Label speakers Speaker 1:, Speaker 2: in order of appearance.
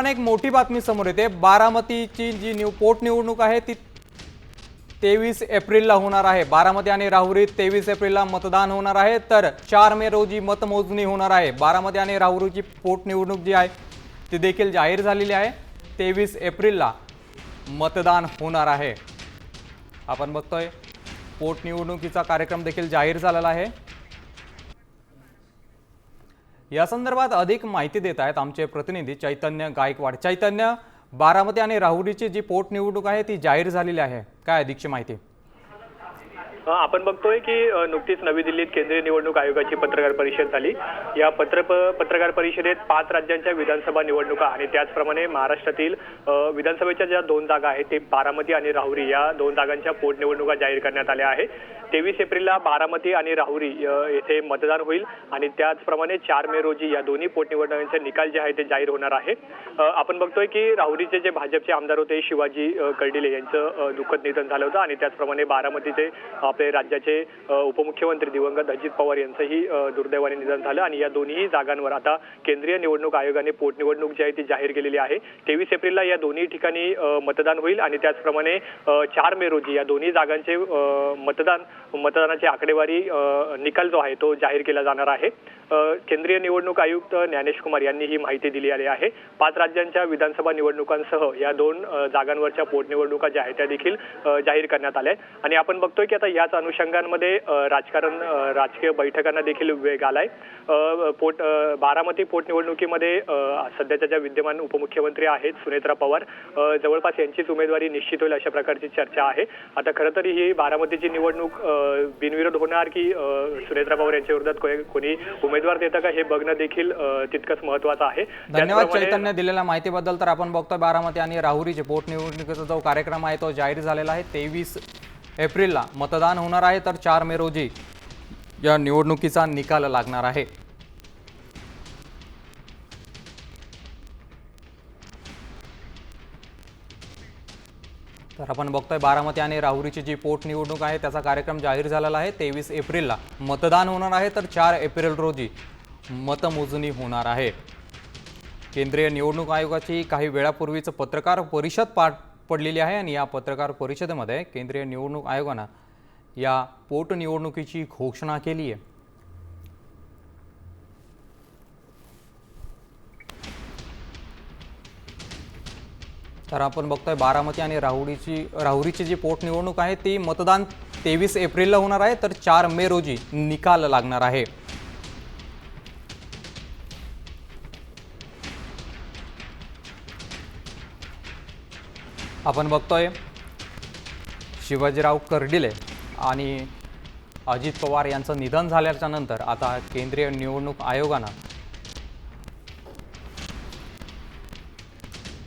Speaker 1: एक मोठी बातमी समोर येते। बारामतीची जी पोटनिवडणूक आहे ती 23 एप्रिलला होणार आहे। बारामती आणि राहुरीत 23 एप्रिलला मतदान होणार आहे, तर 4 मे रोजी मतमोजणी होणार आहे। बारामती आणि राहुरीची पोटनिवडणूक जी आहे ती देखील जाहीर झालेली आहे। 23 एप्रिलला मतदान होणार आहे। आपण बघतोय पोटनिवडणुकीचा कार्यक्रम देखील जाहीर झालेला आहे। या संदर्भात अधिक माहिती देत आहेत आमचे प्रतिनिधी चैतन्य गायकवाड। चैतन्य, बारामती आणि राहुरीची जी पोटनिवडणूक आहे ती जाहीर झालेली आहे, काय अधिकची माहिती?
Speaker 2: आपण बघतोय की नुकतीच नवी दिल्लीत केंद्रीय निवडणूक आयोगाची पत्रकार परिषद झाली। या पत्रकार परिषदेत 5 राज्यांच्या विधानसभा निवडणुका आणि त्याचप्रमाणे महाराष्ट्रातील विधानसभेच्या ज्या 2 जागा आहेत ते बारामती आणि राहुरी या 2 जागांच्या पोटनिवडणुका जाहीर करण्यात आल्या आहे। 23 एप्रिलला बारामती आणि राहुरी येथे मतदान होईल आणि त्याचप्रमाणे 4 मे रोजी या दोन्ही पोटनिवडणुकांचे निकाल जे आहे ते जाहीर होणार आहे। आपण बघतोय की राहुरीचे जे भाजपचे आमदार होते शिवाजी कर्डिले यांचं दुःखद निधन झालं होतं आणि त्याचप्रमाणे बारामतीचे आपले राज्याचे उपमुख्यमंत्री दिवंगत अजित पवार यांचंही दुर्दैवाने निधन झालं आणि या दोन्ही जागांवर आता केंद्रीय निवडणूक आयोगाने पोटनिवडणूक जी आहे ती जाहीर केलेली आहे। 23 एप्रिलला या दोन्ही ठिकाणी मतदान होईल आणि त्याचप्रमाणे 4 मे रोजी या दोन्ही जागांचे मतदानाची आकडेवारी निकाल जो आहे तो जाहीर केला जाणार आहे। केंद्रीय निवडणूक आयुक्त ज्ञानेश कुमार यांनी ही माहिती दिली आहे। 5 राज्यांच्या विधानसभा निवडणुकांसह या 2 जागांवरच्या पोटनिवडणुका ज्या आहेत त्या देखील जाहीर करण्यात आल्या आणि आपण बघतोय की आता याच अनुषंगांमध्ये राजकीय बैठकांना देखील वेग आलाय। बारामती पोटनिवडणुकीमध्ये सध्याच्या ज्या विद्यमान उपमुख्यमंत्री आहेत सुनेत्रा पवार जवळपास यांचीच उमेदवारी निश्चित होईल अशा प्रकारची चर्चा आहे। आता खरं तर ही बारामतीची निवडणूक बिनविरोध होणार की सुनेत्रा पवार यांच्या विरोधात कोणी उमेदवार देतं का हे बघणं देखील तितकंच महत्त्वाचं आहे।
Speaker 1: धन्यवाद चैतन्य दिलेल्या माहितीबद्दल। तर आपण बघतोय बारामती आणि राहुरीचे पोटनिवडणुकीचा जो कार्यक्रम आहे तो जाहीर झालेला आहे। 23 एप्रिलला मतदान होणार आहे, तर 4 मे रोजी या निवडणुकीचा निकाल लागणार आहे। तर आपण बघतोय बारामती आणि राहुरीची जी पोटनिवडणूक आहे त्याचा कार्यक्रम जाहीर झालेला आहे। 23 एप्रिलला मतदान होणार आहे, तर 4 एप्रिल रोजी मतमोजणी होणार आहे। केंद्रीय निवडणूक आयोगाची काही वेळापूर्वीच पत्रकार परिषद पार पडलेली आहे आणि या पत्रकार परिषदेमध्ये केंद्रीय निवडणूक आयोगाने या पोटनिवडणुकीची घोषणा केली आहे। तर आपण बघतोय बारामती आणि राहुरीची जी पोटनिवडणूक आहे ती मतदान 23 एप्रिलला होणार आहे, तर 4 मे रोजी निकाल लागणार आहे। आपण बघतोय शिवाजीराव कर्डिले आणि अजित पवार यांचं निधन झाल्याच्या नंतर आता केंद्रीय निवडणूक आयोगाने